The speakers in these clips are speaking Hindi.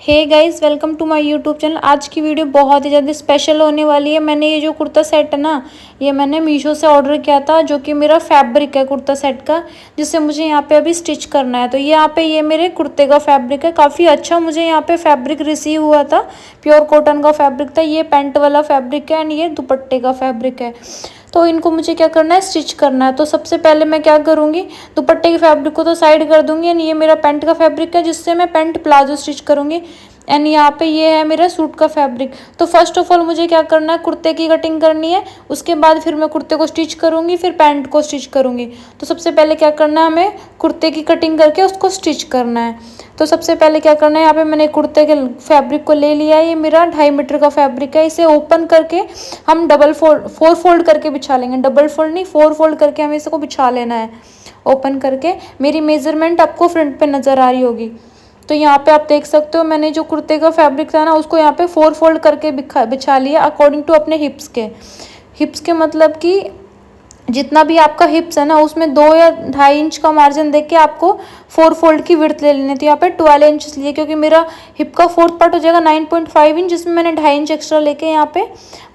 Hey guys, welcome to my YouTube channel. आज की वीडियो बहुत ही ज़्यादा स्पेशल होने वाली है। मैंने ये जो कुर्ता सेट है ना, ये मैंने मीशो से ऑर्डर किया था, जो कि मेरा फैब्रिक है कुर्ता सेट का, जिससे मुझे यहाँ पे अभी स्टिच करना है। तो यहाँ पे ये मेरे कुर्ते का फैब्रिक है। काफ़ी अच्छा मुझे यहाँ पे फैब्रिक रिसीव हुआ था। प्योर कॉटन का फैब्रिक था। ये पैंट वाला फैब्रिक है एंड ये दुपट्टे का फैब्रिक है। तो इनको मुझे क्या करना है, स्टिच करना है। तो सबसे पहले मैं क्या करूँगी, दुपट्टे के फैब्रिक को तो साइड कर दूंगी एंड ये मेरा पैंट का फैब्रिक है, जिससे मैं पैंट प्लाजो स्टिच करूँगी। एंड यहाँ पे ये है मेरा सूट का फैब्रिक। तो फर्स्ट ऑफ ऑल मुझे क्या करना है, कुर्ते की कटिंग करनी है। उसके बाद फिर मैं कुर्ते को स्टिच करूँगी, फिर पैंट को स्टिच करूँगी। तो सबसे पहले क्या करना है, हमें कुर्ते की कटिंग करके उसको स्टिच करना है। तो सबसे पहले क्या करना है, यहाँ पे मैंने कुर्ते के फैब्रिक को ले लिया है। ये मेरा 2.5 मीटर का फैब्रिक है। इसे ओपन करके हम फोर फोल्ड करके बिछा लेंगे। डबल फोल्ड नहीं, 4 फोल्ड करके हमें इसको बिछा लेना है ओपन करके। मेरी मेजरमेंट आपको फ्रंट पे नज़र आ रही होगी। तो यहाँ पे आप देख सकते हो, मैंने जो कुर्ते का फैब्रिक था ना, उसको यहाँ पे 4 फोल्ड करके बिछा लिया अकॉर्डिंग टू अपने हिप्स के मतलब कि जितना भी आपका हिप्स है ना, उसमें 2 या 2.5 इंच का मार्जिन देख के आपको 4 फोल्ड की विड्थ ले लेनी थी। यहाँ पे 12 इंच लिए, क्योंकि मेरा हिप का 4th पार्ट हो जाएगा 9.5 इंच, जिसमें मैंने 2.5 इंच एक्स्ट्रा लेके यहाँ पे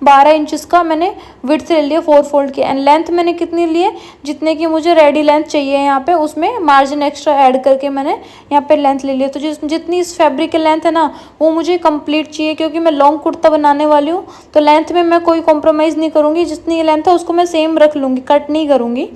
12 इंचेस का मैंने विड्थ ले लिया 4 फोल्ड की। एंड लेंथ मैंने कितनी ली है, जितने की मुझे रेडी लेंथ चाहिए यहाँ पे, उसमें मार्जिन एक्स्ट्रा ऐड करके मैंने यहाँ पे लेंथ ले लिया। तो जितनी इस फैब्रिक की लेंथ है ना, वो मुझे कंप्लीट चाहिए, क्योंकि मैं लॉन्ग कुर्ता बनाने वाली हूँ। तो लेंथ में मैं कोई कॉम्प्रोमाइज़ नहीं करूँगी। जितनी लेंथ है उसको मैं सेम रख लूँगी, कट नहीं करूँगी।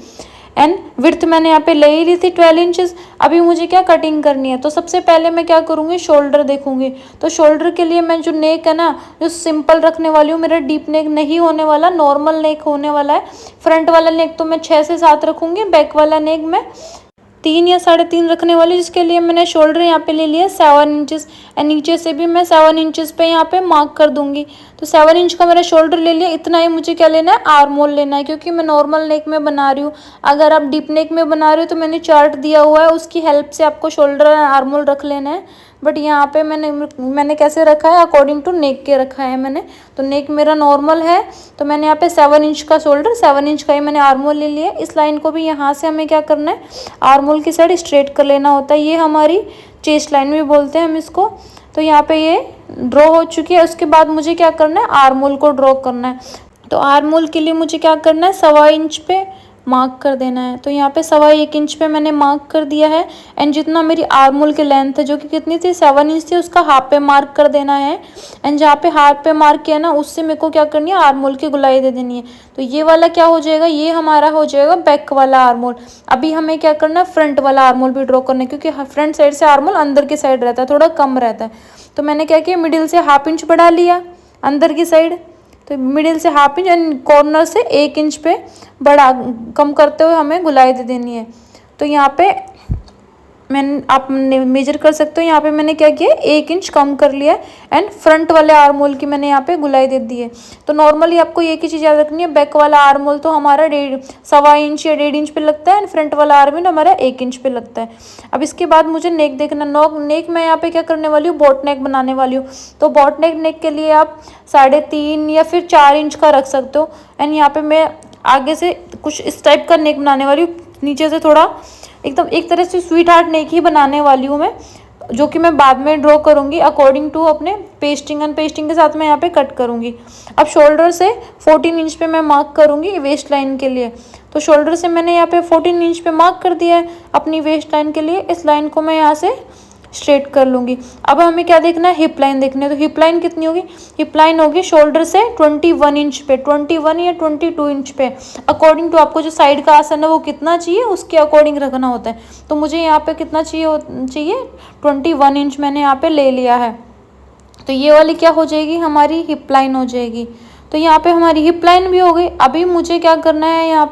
एंड विड्थ मैंने यहाँ पे ले ही ली थी 12 इंचेस। अभी मुझे क्या कटिंग करनी है, तो सबसे पहले मैं क्या करूँगी, शोल्डर देखूँगी। तो शोल्डर के लिए मैं जो नेक है ना, जो सिंपल रखने वाली हूँ, मेरा डीप नेक नहीं होने वाला, नॉर्मल नेक होने वाला है। फ्रंट वाला नेक तो मैं 6 से 7 रखूँगी, बैक वाला नेक मैं 3 या 3.5 रखने वाली, जिसके लिए मैंने शोल्डर यहाँ पे ले लिया 7 इंचेस। एंड नीचे से भी मैं 7 इंचेस पे यहाँ पे मार्क कर दूंगी। तो 7 इंच का मेरा शोल्डर ले लिया। इतना ही मुझे क्या लेना है, आर्म होल लेना है, क्योंकि मैं नॉर्मल नेक में बना रही हूँ। अगर आप डीप नेक में बना रहे हो तो मैंने चार्ट दिया हुआ है, उसकी हेल्प से आपको शोल्डर और आर्म होल रख लेना है। बट यहाँ पे मैंने कैसे रखा है, अकॉर्डिंग टू नेक के रखा है मैंने। तो नेक मेरा नॉर्मल है, तो मैंने यहाँ पे 7 इंच का शोल्डर, 7 इंच का ही मैंने आर्म होल ले लिया। इस लाइन को भी यहाँ से हमें क्या करना है, आर्म होल की साइड स्ट्रेट कर लेना होता है। ये हमारी चेस्ट लाइन भी बोलते हैं हम इसको। तो यहाँ पे ये ड्रॉ हो चुकी है। उसके बाद मुझे क्या करना है, आर्म होल को ड्रॉ करना है। तो आर्म होल के लिए मुझे क्या करना है, 1.25 इंच पे मार्क कर देना है। तो यहाँ पे 1.25 इंच पे मैंने मार्क कर दिया है। एंड जितना मेरी आर्म होल की लेंथ है, जो कि कितनी थी, 7 इंच थी, उसका हाफ पे मार्क कर देना है। एंड जहाँ पे हाफ पे मार्क किया ना, उससे मेरे को क्या करनी है, आर्म होल की गुलाई दे देनी है। तो ये वाला क्या हो जाएगा, ये हमारा हो जाएगा बैक वाला आर्म होल। अभी हमें क्या करना है, फ्रंट वाला आर्म होल भी ड्रॉ करना है, क्योंकि फ्रंट साइड से आर्म होल अंदर की साइड रहता है, थोड़ा कम रहता है। तो मैंने क्या किया, मिडिल से 1/2 इंच बढ़ा लिया अंदर की साइड। तो मिडिल से 1/2 इंच एंड कॉर्नर से 1 इंच पे बढ़ा कम करते हुए हमें गुलाई दे देनी है। तो यहाँ पे आप मेजर कर सकते हो। यहाँ पे मैंने क्या किया, 1 इंच कम कर लिया एंड फ्रंट वाले आर्म होल की मैंने यहाँ पे गुलाई दे दी है। तो नॉर्मली आपको एक ही चीज़ याद रखनी है, बैक वाला आर्म होल तो हमारा 1.25 इंच या 1.5 इंच पे लगता है एंड फ्रंट वाला आर्म होल हमारा 1 इंच पे लगता है। अब इसके बाद मुझे नेक देखना। नेक मैं यहाँ पे क्या करने वाली हूँ, बॉट नेक बनाने वाली हूँ। तो बॉट नेक के लिए आप 3.5 या फिर 4 इंच का रख सकते हो। एंड यहाँ पे मैं आगे से कुछ इस टाइप का नेक बनाने वाली हूँ, नीचे से थोड़ा एकदम एक तरह से स्वीट हार्ट नेक ही बनाने वाली हूँ मैं, जो कि मैं बाद में ड्रॉ करूँगी अकॉर्डिंग टू अपने पेस्टिंग एंड पेस्टिंग के साथ मैं यहाँ पे कट करूँगी। अब शोल्डर से 14 इंच पे मैं मार्क करूँगी वेस्ट लाइन के लिए। तो शोल्डर से मैंने यहाँ पे 14 इंच पे मार्क कर दिया है अपनी वेस्ट लाइन के लिए। इस लाइन को मैं यहाँ से स्ट्रेट कर लूँगी। अब हमें क्या देखना है, हिप लाइन देखनी है। तो हिप लाइन कितनी होगी, हिप लाइन होगी शोल्डर से 21 इंच पे, 21 या 22 इंच पे, अकॉर्डिंग टू आपको जो साइड का आसन है वो कितना चाहिए उसके अकॉर्डिंग रखना होता है। तो मुझे यहाँ पे कितना चाहिए 21 इंच मैंने यहाँ पे ले लिया है। तो ये वाली क्या हो जाएगी, हमारी हिप लाइन हो जाएगी। तो यहाँ पे हमारी हिप लाइन भी हो गई। अभी मुझे क्या करना है,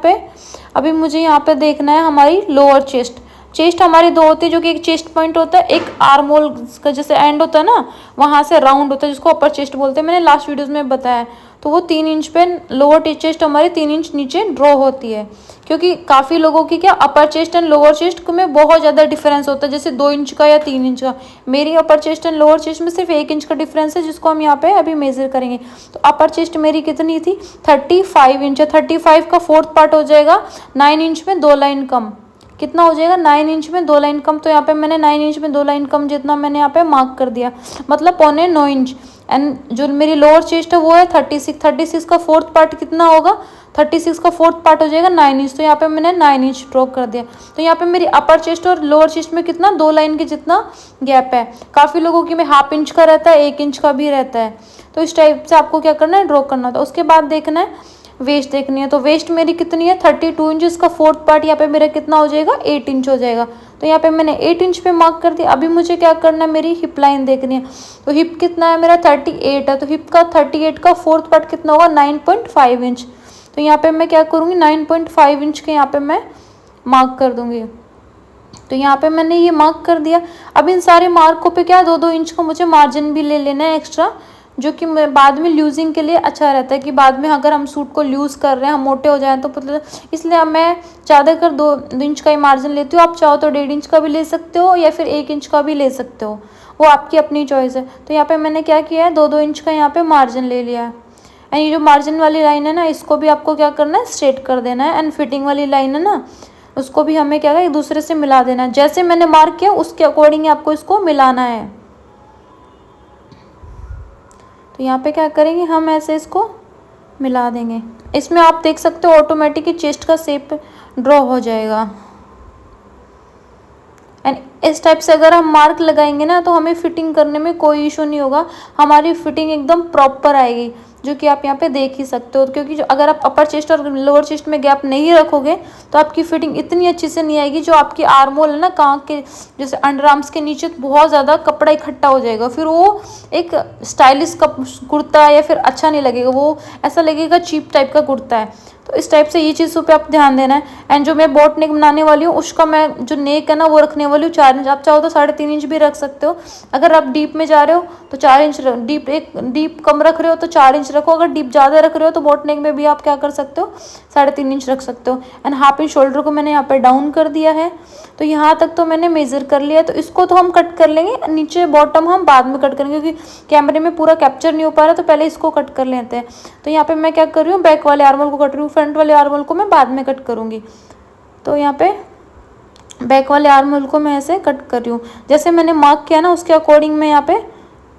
अभी मुझे यहाँ पे देखना है हमारी लोअर चेस्ट। चेस्ट हमारी 2 होती है, जो कि एक चेस्ट पॉइंट होता है, एक आर्म होल का जैसे एंड होता है ना, वहाँ से राउंड होता है, जिसको अपर चेस्ट बोलते हैं। मैंने लास्ट वीडियोस में बताया। तो वो 3 इंच पे लोअर चेस्ट हमारी 3 इंच नीचे ड्रॉ होती है, क्योंकि काफ़ी लोगों की क्या अपर चेस्ट एंड लोअर चेस्ट में बहुत ज़्यादा डिफरेंस होता है, जैसे 2 इंच का या 3 इंच का। मेरी अपर चेस्ट एंड लोअर चेस्ट में सिर्फ 1 इंच का डिफरेंस है, जिसको हम यहाँ पे अभी मेजर करेंगे। तो अपर चेस्ट मेरी कितनी थी, 35 इंच है। 35 का 4th पार्ट हो जाएगा 9 इंच में 2 लाइन कम, कितना हो जाएगा 9 इंच में 2 लाइन कम। तो यहाँ पे मैंने 9 इंच में 2 लाइन कम जितना मैंने यहाँ पे मार्क कर दिया, मतलब 1.25 इंच। एंड जो मेरी लोअर चेस्ट है वो है 36 का फोर्थ पार्ट कितना होगा, 36 का फोर्थ पार्ट हो जाएगा 9 इंच। तो यहाँ पे मैंने 9 इंच ड्रॉ कर दिया। तो यहाँ पे मेरी अपर चेस्ट और लोअर चेस्ट में कितना 2 लाइन के जितना गैप है। काफ़ी लोगों की में 1/2 इंच का रहता है, 1 इंच का भी रहता है। तो इस टाइप से आपको क्या करना है, ड्रॉ करना था। उसके बाद देखना है वेस्ट देखनी है। तो वेस्ट मेरी कितनी है 32 इंच, इसका फोर्थ पार्ट यहाँ पे मेरा कितना हो जाएगा 8 इंच हो जाएगा। तो यहाँ पे मैंने 8 इंच पे मार्क कर दिया। अभी मुझे क्या करना है, मेरी हिप लाइन देखनी है। तो हिप कितना है मेरा 38 है, तो हिप का 38 का फोर्थ पार्ट कितना होगा 9.5 इंच। तो यहाँ पे मैं क्या करूँगी 9.5 इंच के यहाँ पे मैं मार्क कर दूँगी। तो यहाँ पे मैंने ये मार्क कर दिया। अब इन सारे मार्कों पे क्या 2-2 इंच का मुझे मार्जिन भी ले लेना है एक्स्ट्रा, जो कि बाद में लूजिंग के लिए अच्छा रहता है कि बाद में अगर हम सूट को लूज़ कर रहे हैं, हम मोटे हो जाएं तो मतलब, इसलिए अब मैं ज़्यादातर 2 इंच का ही मार्जिन लेती हूँ। आप चाहो तो 1.5 इंच का भी ले सकते हो या फिर 1 इंच का भी ले सकते हो, वो आपकी अपनी चॉइस है। तो यहाँ पे मैंने क्या किया है 2-2 इंच का यहाँ पे मार्जिन ले लिया है। एंड ये जो मार्जिन वाली लाइन है ना, इसको भी आपको क्या करना है स्ट्रेट कर देना है। एंड फिटिंग वाली लाइन है ना, उसको भी हमें क्या है एक दूसरे से मिला देना है। जैसे मैंने मार्क किया उसके अकॉर्डिंग आपको इसको मिलाना है। तो यहाँ पे क्या करेंगे हम ऐसे इसको मिला देंगे। इसमें आप देख सकते हो ऑटोमेटिक ही चेस्ट का शेप ड्रॉ हो जाएगा। एंड इस टाइप से अगर हम मार्क लगाएंगे ना तो हमें फिटिंग करने में कोई इशू नहीं होगा, हमारी फिटिंग एकदम प्रॉपर आएगी, जो कि आप यहाँ पे देख ही सकते हो। क्योंकि जो अगर आप अपर चेस्ट और लोअर चेस्ट में गैप नहीं रखोगे तो आपकी फिटिंग इतनी अच्छी से नहीं आएगी। जो आपकी आर्म होल है ना, कहाँ के जैसे अंडर आर्म्स के नीचे बहुत ज़्यादा कपड़ा इकट्ठा हो जाएगा, फिर वो एक स्टाइलिश कुर्ता या फिर अच्छा नहीं लगेगा, वो ऐसा लगेगा चीप टाइप का कुर्ता है। तो इस टाइप से ये चीज़ों पे आप ध्यान देना है। एंड जो मैं बोट नेक बनाने वाली हूँ उसका मैं जो नेक है ना वो रखने वाली हूँ 4 इंच। आप चाहो तो 3.5 इंच भी रख सकते हो। अगर आप डीप में जा रहे हो तो 4 इंच डीप, एक डीप कम रख रहे हो तो 4 इंच रखो। अगर डीप ज़्यादा रख रहे हो तो बोट नेक में भी आप क्या कर सकते हो 3.5 इंच रख सकते हो। एंड 1/2 इंच शोल्डर को मैंने यहाँ पर डाउन कर दिया है। तो यहाँ तक तो मैंने मेज़र कर लिया है। तो इसको तो हम कट कर लेंगे, नीचे बॉटम हम बाद में कट करेंगे क्योंकि कैमरे में पूरा कैप्चर नहीं हो पा रहा, तो पहले इसको कट कर लेते हैं। तो यहाँ पे मैं क्या कर रही हूँ, बैक वाले आर्म होल को कट रही हूँ, फ्रंट वाले आर्म होल को मैं बाद में कट करूँगी। तो यहाँ पे बैक वाले आर्म होल को मैं ऐसे कट कर रही हूँ, जैसे मैंने मार्क किया ना उसके अकॉर्डिंग मैं यहाँ पे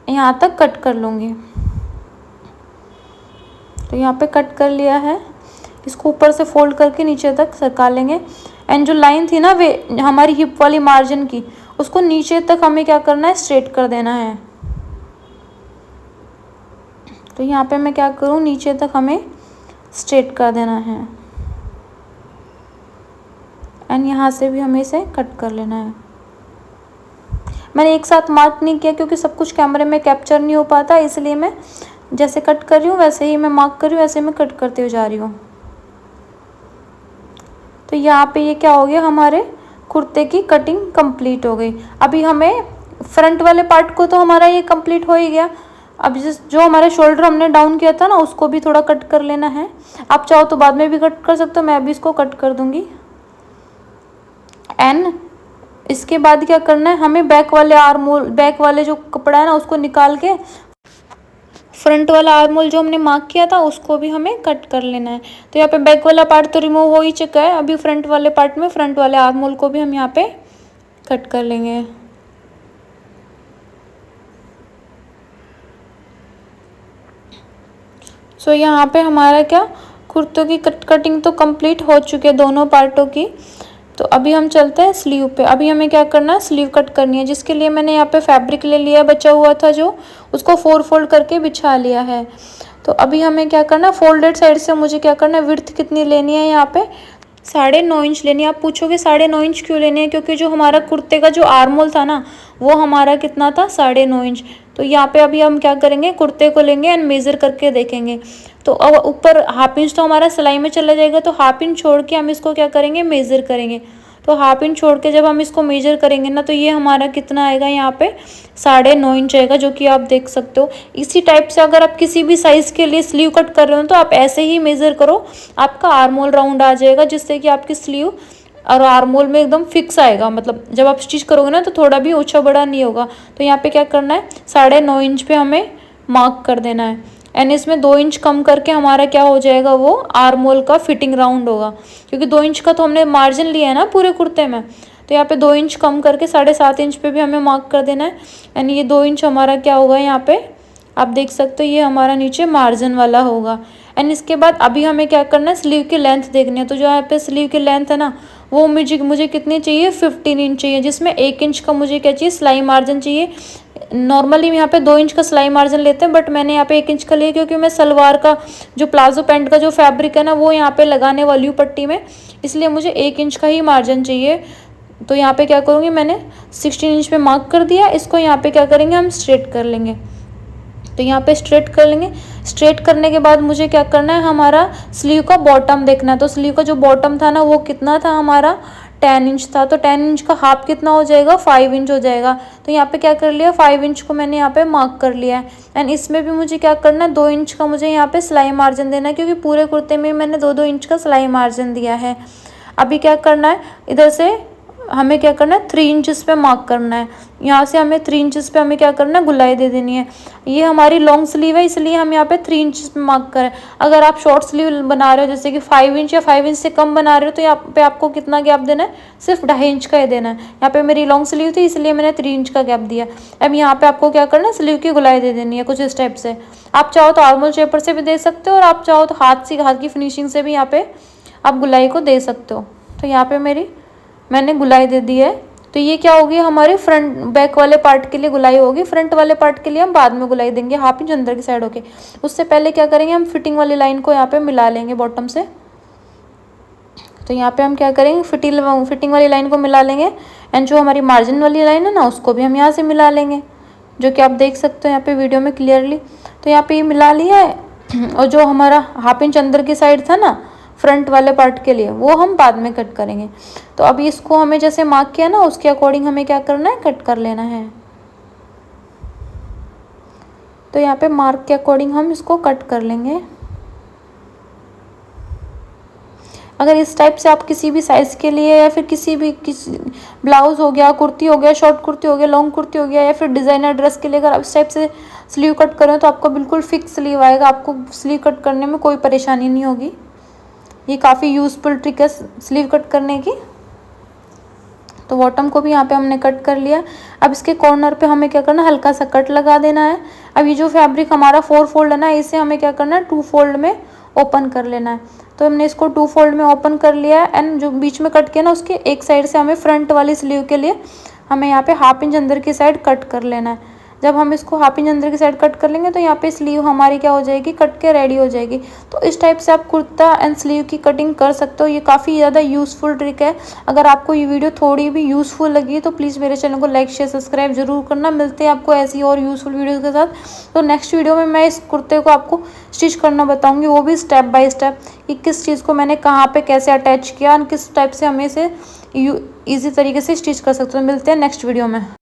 यहाँ तक कट कर लूँगी। तो यहाँ पे कट कर लिया है, इसको ऊपर से फोल्ड करके नीचे तक सरका लेंगे। एंड जो लाइन थी ना वे हमारी हिप वाली मार्जिन की, उसको नीचे तक हमें क्या करना है स्ट्रेट कर देना है। तो यहाँ पे मैं क्या करूँ, नीचे तक हमें स्ट्रेट कर देना है। एंड यहाँ से भी हमें इसे कट कर लेना है। मैंने एक साथ मार्क नहीं किया क्योंकि सब कुछ कैमरे में कैप्चर नहीं हो पाता, इसलिए मैं जैसे कट कर रही हूँ वैसे ही मैं मार्क कर रही हूँ, वैसे मैं कट करते हुए जा रही हूँ। तो यहाँ पे ये क्या हो गया, हमारे कुर्ते की कटिंग कंप्लीट हो गई। अभी हमें फ्रंट वाले पार्ट को तो हमारा ये कंप्लीट हो ही गया। अब जो हमारे शोल्डर हमने डाउन किया था ना उसको भी थोड़ा कट कर लेना है। आप चाहो तो बाद में भी कट कर सकते हो, मैं अभी इसको कट कर दूंगी। एंड इसके बाद क्या करना है, हमें बैक वाले आर्म होल, बैक वाले जो कपड़ा है ना उसको निकाल के फ्रंट वाला आर्म होल जो हमने मार्क किया था उसको भी हमें कट कर लेना है। तो यहाँ पे बैक वाला पार्ट तो रिमूव हो ही चुका है, अभी फ्रंट वाले पार्ट में फ्रंट वाले आर्म होल को भी हम यहाँ पे कट कर लेंगे। सो यहाँ पे हमारा क्या कुर्तों की कटिंग तो कंप्लीट हो चुकी है दोनों पार्टों की। तो अभी हम चलते हैं स्लीव पे। अभी हमें क्या करना है, स्लीव कट करनी है, जिसके लिए मैंने यहाँ पे फैब्रिक ले लिया बचा हुआ था जो, उसको 4 फोल्ड करके बिछा लिया है। तो अभी हमें क्या करना है, फोल्डेड साइड से मुझे क्या करना है, विड्थ कितनी लेनी है यहाँ पे 9.5 इंच लेनी है। आप पूछोगे 9.5 इंच क्यों लेनी है, क्योंकि जो हमारा कुर्ते का जो आर्म होल था ना वो हमारा कितना था 9.5 इंच। तो यहाँ पे अभी हम क्या करेंगे, कुर्ते को लेंगे एंड मेज़र करके देखेंगे। तो अब ऊपर 1/2 इंच तो हमारा सिलाई में चला जाएगा, तो 1/2 इंच छोड़ के हम इसको क्या करेंगे, मेज़र करेंगे। तो 1/2 इंच छोड़ के जब हम इसको मेजर करेंगे ना तो ये हमारा कितना आएगा, यहाँ पे 9.5 इंच आएगा, जो कि आप देख सकते हो। इसी टाइप से अगर आप किसी भी साइज़ के लिए स्लीव कट कर रहे हो तो आप ऐसे ही मेज़र करो, आपका आर्म होल राउंड आ जाएगा, जिससे कि आपकी स्लीव और आर्म होल में एकदम फिक्स आएगा। मतलब जब आप स्टिच करोगे ना तो थोड़ा भी ऊंचा बड़ा नहीं होगा। तो यहाँ पे क्या करना है, 9.5 इंच पे हमें मार्क कर देना है। एंड इसमें 2 इंच कम करके हमारा क्या हो जाएगा, वो आर्म होल का फिटिंग राउंड होगा, क्योंकि 2 इंच का तो हमने मार्जिन लिया है ना पूरे कुर्ते में। तो यहाँ पे 2 इंच कम करके 7.5 इंच पे भी हमें मार्क कर देना है। एंड ये 2 इंच हमारा क्या होगा, यहाँ पे आप देख सकते हो ये हमारा नीचे मार्जिन वाला होगा। एंड इसके बाद अभी हमें क्या करना है, स्लीव की लेंथ देखनी है। तो जो यहाँ पे स्लीव की लेंथ है ना, वो मुझे कितनी चाहिए, 15 इंच चाहिए, जिसमें 1 इंच का मुझे क्या चाहिए, सिलाई मार्जिन चाहिए। नॉर्मली यहाँ पे 2 इंच का सिलाई मार्जिन लेते हैं, बट मैंने यहाँ पे 1 इंच का लिया, क्योंकि मैं सलवार का जो प्लाजो पैंट का जो फैब्रिक है ना, वो यहाँ पे लगाने वाली हूँ पट्टी में, इसलिए मुझे 1 इंच का ही मार्जिन चाहिए। तो यहाँ पे क्या करूँगी, मैंने 16 इंच पे मार्क कर दिया। इसको यहाँ पे क्या करेंगे, हम स्ट्रेट कर लेंगे। तो यहाँ पे स्ट्रेट कर लेंगे। स्ट्रेट करने के बाद मुझे क्या करना है, हमारा स्लीव का बॉटम देखना है। तो स्लीव का जो बॉटम था ना, वो कितना था हमारा, 10 इंच था। तो 10 इंच का हाफ कितना हो जाएगा, 5 इंच हो जाएगा। तो यहाँ पे क्या कर लिया, 5 इंच को मैंने यहाँ पे मार्क कर लिया है। एंड इसमें भी मुझे क्या करना है, 2 इंच का मुझे यहाँ पे सिलाई मार्जिन देना है, क्योंकि पूरे कुर्ते में मैंने 2-2 इंच का सिलाई मार्जिन दिया है। अभी क्या करना है, इधर से हमें क्या करना है, 3 इंचेस पे मार्क करना है। यहाँ से हमें 3 इंचेस पे हमें क्या करना है, गुलाई दे देनी है। ये हमारी लॉन्ग स्लीव है, इसलिए हम यहाँ पे 3 इंचेस पे मार्क करें। अगर आप शॉर्ट स्लीव बना रहे हो, जैसे कि 5 इंच या 5 इंच से कम बना रहे हो, तो यहाँ पे आपको कितना गैप देना है, सिर्फ 2.5 इंच का ही देना है। यहाँ पे मेरी लॉन्ग स्लीव थी, इसलिए मैंने 3 इंच का गैप दिया। अब यहाँ पे आपको क्या करना है, स्लीव की गुलाई दे देनी है कुछ इस टाइप से। आप चाहो तो आर्मोल शेपर से भी दे सकते हो, और आप चाहो तो हाथ की फिनिशिंग से भी यहाँ पे आप गुलाई को दे सकते हो। तो यहाँ पे मैंने गुलाई दे दी है। तो ये क्या होगी, हमारे फ्रंट बैक वाले पार्ट के लिए गुलाई होगी। फ्रंट वाले पार्ट के लिए हम बाद में गुलाई देंगे, हाफ इंच अंदर की साइड होके। उससे पहले क्या करेंगे, हम फिटिंग वाली लाइन को यहाँ पे मिला लेंगे बॉटम से। तो यहाँ पे हम क्या करेंगे, फिटिंग वाली लाइन को मिला लेंगे। एंड जो हमारी मार्जिन वाली लाइन है ना, उसको भी हम यहाँ से मिला लेंगे, जो कि आप देख सकते हो यहाँ पे वीडियो में क्लियरली। तो यहाँ पे ये मिला लिया है। और जो हमारा हाफ इंच अंदर की साइड था ना फ्रंट वाले पार्ट के लिए, वो हम बाद में कट करेंगे। तो अभी इसको हमें जैसे मार्क किया ना, उसके अकॉर्डिंग हमें क्या करना है, कट कर लेना है। तो यहाँ पे मार्क के अकॉर्डिंग हम इसको कट कर लेंगे। अगर इस टाइप से आप किसी भी साइज़ के लिए, या फिर किसी ब्लाउज़ हो गया, कुर्ती हो गया, शॉर्ट कुर्ती हो गया, लॉन्ग कुर्ती हो गया, या फिर डिज़ाइनर ड्रेस के लिए अगर आप इस टाइप से स्लीव कट करें, तो आपको बिल्कुल फिक्स स्लीव आएगा। आपको स्लीव कट करने में कोई परेशानी नहीं होगी। ये काफ़ी यूज़फुल ट्रिक है स्लीव कट करने की। तो बॉटम को भी यहाँ पे हमने कट कर लिया। अब इसके कॉर्नर पे हमें क्या करना है, हल्का सा कट लगा देना है। अब ये जो फैब्रिक हमारा 4 फोल्ड है ना, इसे हमें क्या करना है, 2 फोल्ड में ओपन कर लेना है। तो हमने इसको 2 फोल्ड में ओपन कर लिया है। एंड जो बीच में कट किया ना, उसके एक साइड से हमें फ्रंट वाली स्लीव के लिए हमें यहाँ पे हाफ इंच अंदर की साइड कट कर लेना है। जब हम इसको हाफ इंच अंदर की साइड कट कर लेंगे, तो यहाँ पे स्लीव हमारी क्या हो जाएगी, कट के रेडी हो जाएगी। तो इस टाइप से आप कुर्ता एंड स्लीव की कटिंग कर सकते हो। ये काफ़ी ज़्यादा यूज़फुल ट्रिक है। अगर आपको ये वीडियो थोड़ी भी यूज़फुल लगी तो प्लीज़ मेरे चैनल को लाइक शेयर सब्सक्राइब जरूर करना। मिलते हैं आपको ऐसी और यूज़फुल वीडियोज़ के साथ। तो नेक्स्ट वीडियो में मैं इस कुर्ते को आपको स्टिच करना बताऊँगी, वो भी स्टेप बाय स्टेप, कि किस चीज़ को मैंने कहाँ पर कैसे अटैच किया और किस टाइप से हमें इसे ईजी तरीके से स्टिच कर सकते हो। मिलते हैं नेक्स्ट वीडियो में।